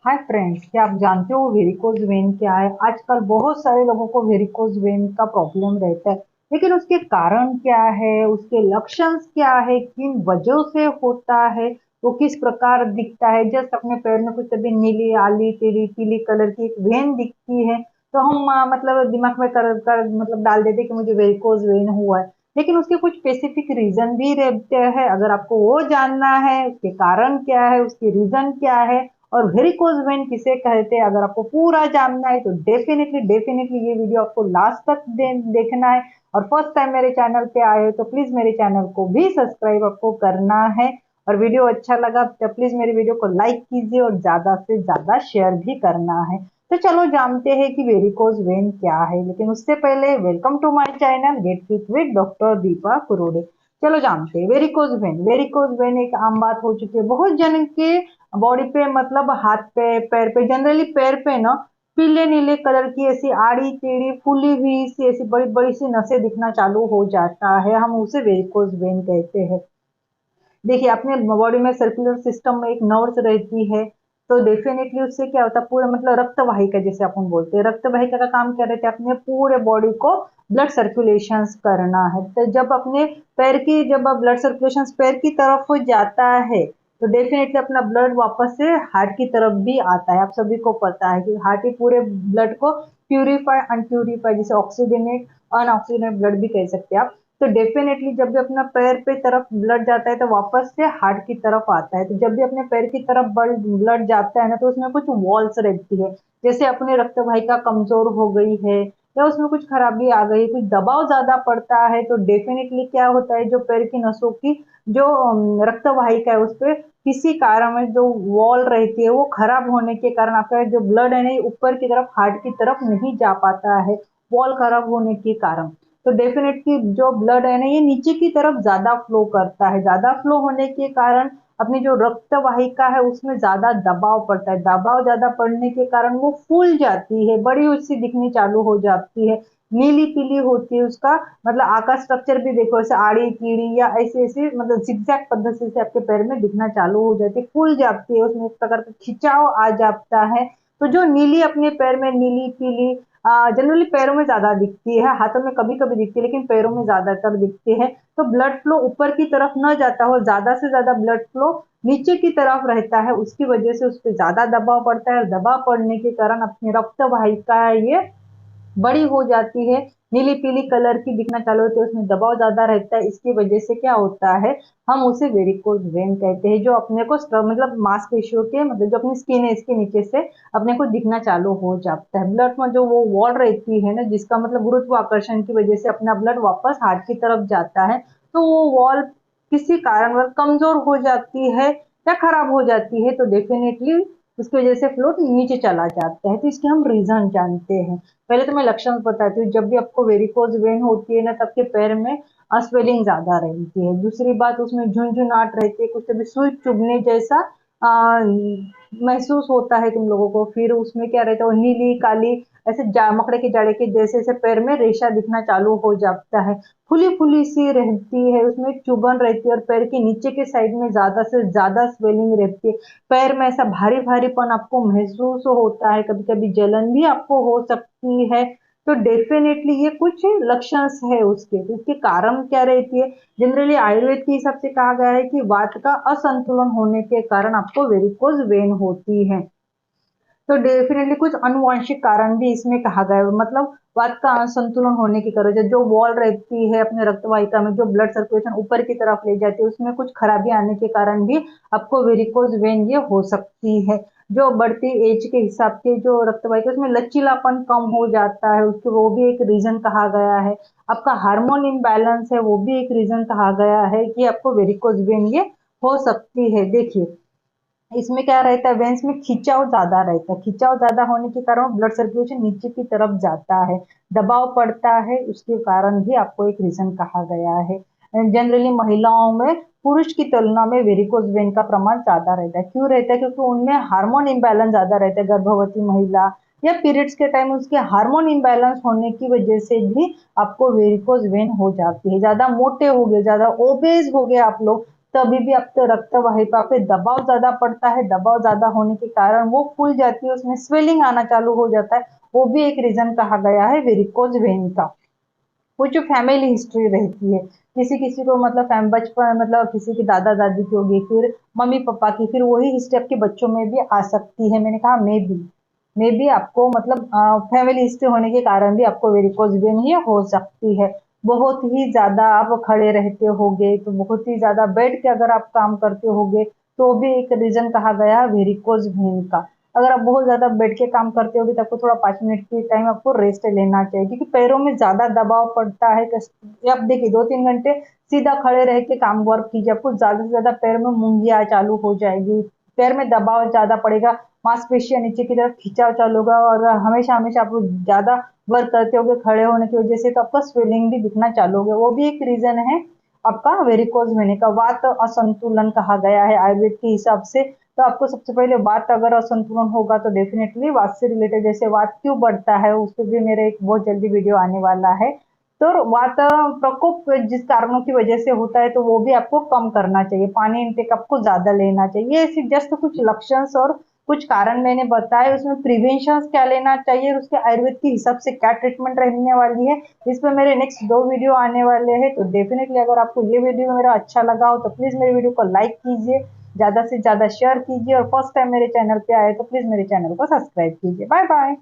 Hi friends, क्या आप जानते हो वेरिकोज वेन क्या है? आजकल बहुत सारे लोगों को वेरिकोज वेन का प्रॉब्लम रहता है, लेकिन उसके कारण क्या है, उसके लक्षण क्या है, किन वजह से होता है, वो किस प्रकार दिखता है। जस्ट अपने पैर में कुछ कभी नीली आली टेढ़ी पीली कलर की एक वेन दिखती है तो हम मतलब दिमाग में कर मतलब डाल देते कि मुझे वेरिकोज वेन हुआ है। लेकिन उसके कुछ स्पेसिफिक रीजन भी रहते हैं। अगर आपको वो जानना है, उसके कारण क्या है, उसकी रीजन क्या है और वेरिकोज वेन किसे कहते हैं, अगर आपको पूरा जानना है तो डेफिनेटली डेफिनेटली ये वीडियो आपको लास्ट तक देखना है। और फर्स्ट टाइम मेरे चैनल पे आए हो तो प्लीज मेरे चैनल को भी सब्सक्राइब आपको करना है। और वीडियो अच्छा लगा तो प्लीज मेरी वीडियो को लाइक कीजिए और ज्यादा से ज्यादा शेयर भी करना है। तो चलो जानते हैं कि वेरिकोज वेन क्या है, लेकिन उससे पहले welcome to my channel get fit with doctor Deepa Kurode. चलो जानते हैं वेरिकोज वेन। वेरिकोज वेन एक आम बात हो चुकी है बहुत जन के बॉडी पे, मतलब हाथ पे, पैर पे, जनरली पैर पे ना पीले नीले कलर की ऐसी आड़ी टेढ़ी फूली हुई सी ऐसी बड़ी बड़ी सी नसें दिखना चालू हो जाता है, हम उसे वेरिकोज वेन कहते हैं। देखिए अपने बॉडी में सर्कुलर सिस्टम में एक नर्व्स रहती है, तो डेफिनेटली उससे क्या होता है, पूरे मतलब रक्त वाहिका जिसे अपन बोलते हैं, रक्त वाहिका का काम क्या रहता है, अपने पूरे बॉडी को ब्लड सर्कुलेशन करना है। तो जब अपने पैर की जब ब्लड सर्कुलेशन पैर की तरफ हो जाता है तो डेफिनेटली अपना ब्लड वापस से हार्ट की तरफ भी आता है। आप सभी को पता है कि हार्ट ही पूरे ब्लड को प्यूरिफाई अनप्यूरिफाई, जैसे ऑक्सीजनेट अनऑक्सीजनेट ब्लड भी कह सकते हैं आप। तो डेफिनेटली जब भी अपना पैर पे तरफ ब्लड जाता है तो वापस से हार्ट की तरफ आता है। तो जब भी अपने पैर की तरफ ब्लड जाता है ना तो उसमें कुछ वॉल्स रहती है, जैसे अपने रक्त वाहिका कमजोर हो गई है या उसमें कुछ खराबी आ गई, कुछ दबाव ज्यादा पड़ता है, तो डेफिनेटली क्या होता है, जो पैर की नसों की जो रक्त वाहिका है उस पर किसी कारण में जो वॉल रहती है वो खराब होने के कारण आपका जो ब्लड है ना ऊपर की तरफ हार्ट की तरफ नहीं जा पाता है, वॉल खराब होने के कारण। तो डेफिनेटली जो ब्लड है ना ये नीचे की तरफ ज्यादा फ्लो करता है, ज्यादा फ्लो होने के कारण अपनी जो रक्त वाहिका है उसमें ज्यादा दबाव पड़ता है, दबाव ज्यादा पड़ने के कारण वो फूल जाती है, बड़ी उससे दिखनी चालू हो जाती है, नीली पीली होती है उसका मतलब आकार स्ट्रक्चर भी देखो, ऐसे आड़ी कीड़ी या ऐसे ऐसे मतलब जिगजैग पद्धति से आपके पैर में दिखना चालू हो जाती है, फूल जाती है, उसमें एक प्रकार का खिंचाव आ जाता है। तो जो नीली अपने पैर में नीली पीली जनरली पैरों में ज्यादा दिखती है, हाथों में कभी कभी दिखती है लेकिन पैरों में ज्यादातर दिखती है। तो ब्लड फ्लो ऊपर की तरफ न जाता हो, ज्यादा से ज्यादा ब्लड फ्लो नीचे की तरफ रहता है, उसकी वजह से उस पर ज्यादा दबाव पड़ता है और दबाव पड़ने के कारण अपनी रक्त वाहिका ये बड़ी हो जाती है, नीली पीली कलर की दिखना चालू होती है, उसमें दबाव ज्यादा रहता है, इसकी वजह से क्या होता है, हम उसे वेरिकोज वेन कहते हैं, जो अपने को मतलब मांसपेशियों के मतलब जो अपनी स्किन है इसके नीचे से अपने को दिखना चालू हो जाता है। ब्लड में जो वो वॉल रहती है ना, जिसका मतलब गुरुत्वाकर्षण की वजह से अपना ब्लड वापस हार्ट की तरफ जाता है, तो वो वॉल किसी कारणवश कमजोर हो जाती है या खराब हो जाती है, तो डेफिनेटली उसकी वजह से फ्लो नीचे चला जाता है। तो इसके हम रीजन जानते हैं। पहले तो मैं लक्षण बताती हूँ। जब भी आपको वेरिकोज वेन होती है ना तब के पैर में स्वेलिंग ज्यादा रहती है। दूसरी बात, उसमें झुंझुनाहट रहती है, कुछ कभी सुई चुभने जैसा आ, महसूस होता है तुम लोगों को। फिर उसमें क्या रहता है, वो नीली काली ऐसे मकड़े के जाड़े के जैसे ऐसे पैर में रेशा दिखना चालू हो जाता है, फुली फुली सी रहती है, उसमें चुभन रहती है और पैर के नीचे के साइड में ज्यादा से ज्यादा स्वेलिंग रहती है। पैर में ऐसा भारी भारीपन आपको महसूस होता है, कभी कभी जलन भी आपको हो सकती है। तो डेफिनेटली ये कुछ लक्षण है उसके, तो इसके कारण क्या रहती है, जनरली आयुर्वेद के हिसाब से कहा गया है कि वात का असंतुलन होने के कारण आपको वेरिकोज वेन होती है। तो डेफिनेटली कुछ अनुवांशिक कारण भी इसमें कहा गया है, मतलब वात का असंतुलन होने की वजह जो वॉल रहती है अपने रक्त वाहिका में जो ब्लड सर्कुलेशन ऊपर की तरफ ले जाती है उसमें कुछ खराबी आने के कारण भी आपको वेरिकोज वेन ये हो सकती है। जो बढ़ती एज के हिसाब से जो रक्त वाहिका उसमें लचीलापन कम हो जाता है, उसके वो भी एक रीजन कहा गया है। आपका हार्मोन इम्बैलेंस है वो भी एक रीजन कहा गया है कि आपको वेरिकोज वेन ये हो सकती है। देखिए इसमें क्या रहता है, वेंस में खिंचाव ज्यादा रहता है, खिंचाव ज्यादा होने के कारण ब्लड सर्कुलेशन नीचे की तरफ जाता है, दबाव पड़ता है, उसके कारण भी आपको एक रीजन कहा गया है। जनरली महिलाओं में पुरुष की तुलना में वेरिकोज वेन का प्रमाण ज्यादा रहता है। क्यों रहता है? क्योंकि उनमें हार्मोन इम्बैलेंस ज्यादा रहता है, गर्भवती महिला या पीरियड्स के टाइम उसके हार्मोन इम्बैलेंस होने की वजह से भी आपको वेरिकोज वेन हो जाती है। ज्यादा मोटे हो गए, ज्यादा ओबेज हो गए आप लोग तभी भी आपके रक्त वाहिका पे दबाव ज्यादा पड़ता है। दबाव ज्यादा होने के कारण वो फूल जाती है, उसमें स्वेलिंग आना चालू हो जाता है। वो भी एक रीजन कहा गया है वेरिकोज वेन का। वो जो फैमिली हिस्ट्री रहती है, किसी किसी को मतलब बचपन मतलब किसी की दादा दादी की होगी, फिर मम्मी पापा की, फिर वही हिस्ट्री आपके बच्चों में भी आ सकती है। मैंने कहा मे भी आपको मतलब फैमिली हिस्ट्री होने के कारण भी आपको वेरिकोज वेन ही हो सकती है। बहुत ही ज्यादा आप खड़े रहते होगे, तो बहुत ही ज्यादा बैठ के अगर आप काम करते होगे, तो भी एक रीजन कहा गया है वेरिकोज वेन का। अगर आप बहुत ज्यादा बैठ के काम करते होगे तो आपको थोड़ा 5 मिनट की टाइम आपको रेस्ट लेना चाहिए, क्योंकि पैरों में ज्यादा दबाव पड़ता है। ये आप देखिए 2-3 घंटे सीधा खड़े रह के काम वर्क कीजिए, आपको ज्यादा से ज्यादा पैर में मुंगिया चालू हो जाएगी, पैर में दबाव ज्यादा पड़ेगा, मांसपेशियां नीचे की तरफ खिंचाव चालू होगा, और हमेशा हमेशा आप ज्यादा वर्क करते होगे खड़े होने की वजह से, तो आपका स्वेलिंग भी दिखना चालू होगा। वो भी एक रीजन है आपका वेरिकोज होने का। वात असंतुलन कहा गया है आयुर्वेद के हिसाब से। तो आपको सबसे पहले वात अगर असंतुलन होगा तो डेफिनेटली वात से रिलेटेड, जैसे वात क्यों बढ़ता है उस पर भी मेरे एक बहुत जल्दी वीडियो आने वाला है। तो वात प्रकोप जिस कारणों की वजह से होता है, तो वो भी आपको कम करना चाहिए। पानी इंटेक आपको ज्यादा लेना चाहिए। ऐसे जस्ट कुछ लक्षण और कुछ कारण मैंने बताए, उसमें प्रिवेंशन क्या लेना चाहिए और उसके आयुर्वेद के हिसाब से क्या ट्रीटमेंट रहने वाली है, इस पे मेरे नेक्स्ट 2 वीडियो आने वाले हैं। तो डेफिनेटली अगर आपको ये वीडियो मेरा अच्छा लगा हो तो प्लीज मेरे वीडियो को लाइक कीजिए, ज्यादा से ज्यादा शेयर कीजिए, और फर्स्ट टाइम मेरे चैनल पे आए तो प्लीज मेरे चैनल को सब्सक्राइब कीजिए। Bye bye.